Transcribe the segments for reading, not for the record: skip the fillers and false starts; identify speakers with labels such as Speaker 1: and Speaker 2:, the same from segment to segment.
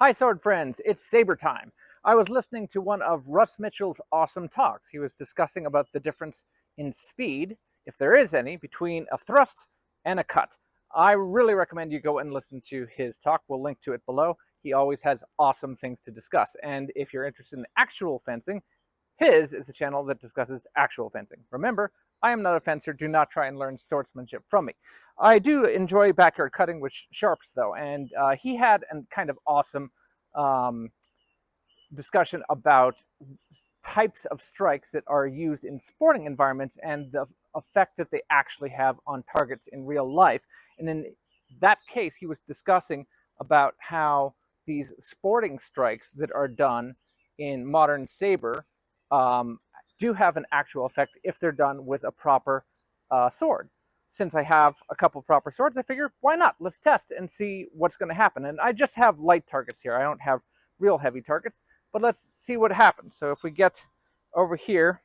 Speaker 1: Hi, sword friends, it's Saber time. I was listening to one of Russ Mitchell's awesome talks. He was discussing about the difference in speed, if there is any, between a thrust and a cut. I really recommend you go and listen to his talk. We'll link to it below. He always has awesome things to discuss. And if you're interested in actual fencing, his is the channel that discusses actual fencing. Remember, I am not a fencer. Do not try and learn swordsmanship from me. I do enjoy backyard cutting with sharps, though, and he had a kind of awesome um, discussion about types of strikes that are used in sporting environments and the effect that they actually have on targets in real life. And in that case, he was discussing about how these sporting strikes that are done in modern saber um, do have an actual effect if they're done with a proper sword. Since I have a couple proper swords, I figure, why not? Let's test and see what's going to happen. And I just have light targets here. I don't have real heavy targets, but let's see what happens. So if we get over here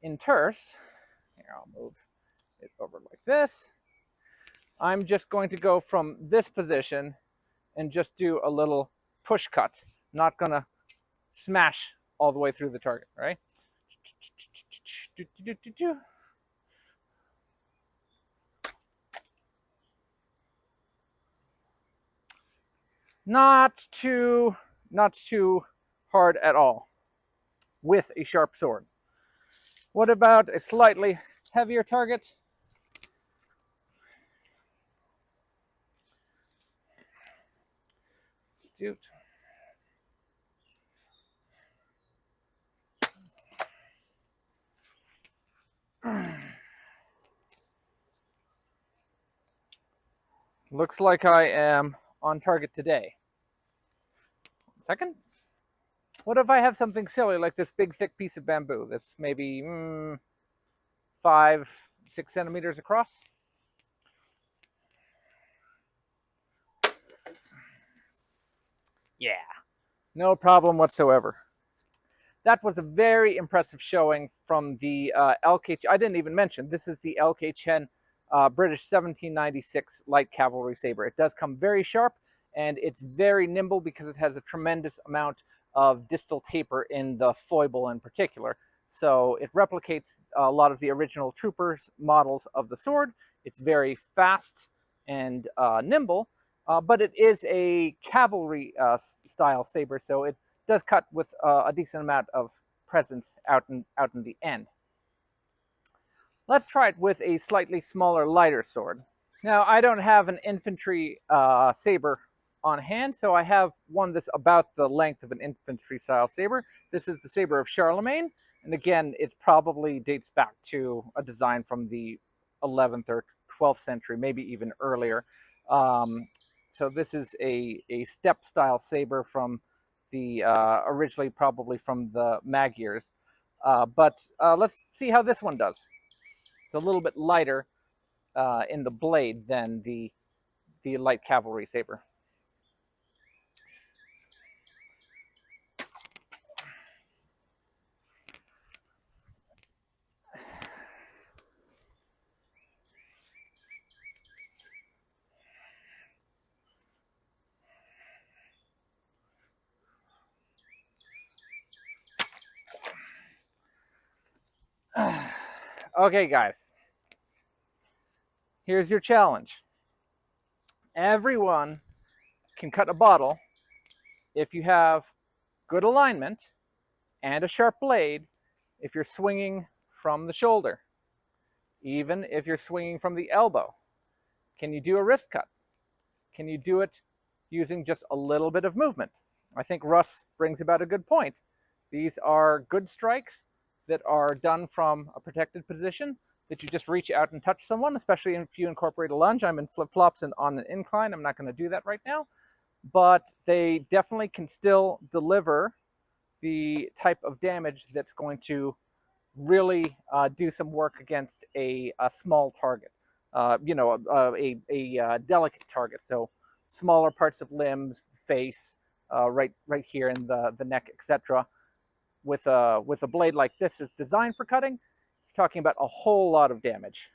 Speaker 1: in terse, here, I'll move it over like this. I'm just going to go from this position and just do a little push cut. Not going to smash all the way through the target, right? Not too hard at all with a sharp sword. What about a slightly heavier target? Looks like I am on target today. 1 second. What if I have something silly like this big thick piece of bamboo that's maybe 5-6 centimeters across? Yeah, no problem whatsoever. That was a very impressive showing from the LK. I didn't even mention, this is the LK Chen British 1796 light cavalry saber. It does come very sharp, and it's very nimble because it has a tremendous amount of distal taper in the foible in particular. So it replicates a lot of the original troopers models of the sword. It's very fast and nimble, but it is a cavalry style saber, so it does cut with a decent amount of presence out in the end. Let's try it with a slightly smaller, lighter sword. Now, I don't have an infantry saber on hand, so I have one that's about the length of an infantry style saber. This is the saber of Charlemagne, and again, it probably dates back to a design from the 11th or 12th century, maybe even earlier. So this is a step style saber from the originally probably from the Magyars. But let's see how this one does. It's a little bit lighter in the blade than the light cavalry saber. Okay, guys. Here's your challenge. Everyone can cut a bottle if you have good alignment and a sharp blade if you're swinging from the shoulder, even if you're swinging from the elbow. Can you do a wrist cut? Can you do it using just a little bit of movement? I think Russ brings about a good point. These are good strikes that are done from a protected position, that you just reach out and touch someone, especially if you incorporate a lunge. I'm in flip-flops and on an incline. I'm not going to do that right now. But they definitely can still deliver the type of damage that's going to really do some work against a small target. A delicate target. So smaller parts of limbs, face, right here in the neck, etc. With a blade like this is designed for cutting, you're talking about a whole lot of damage.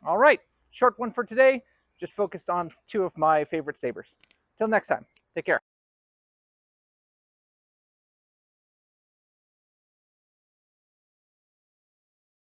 Speaker 1: All right, short one for today. Just focused on two of my favorite sabers. Till next time. Take care.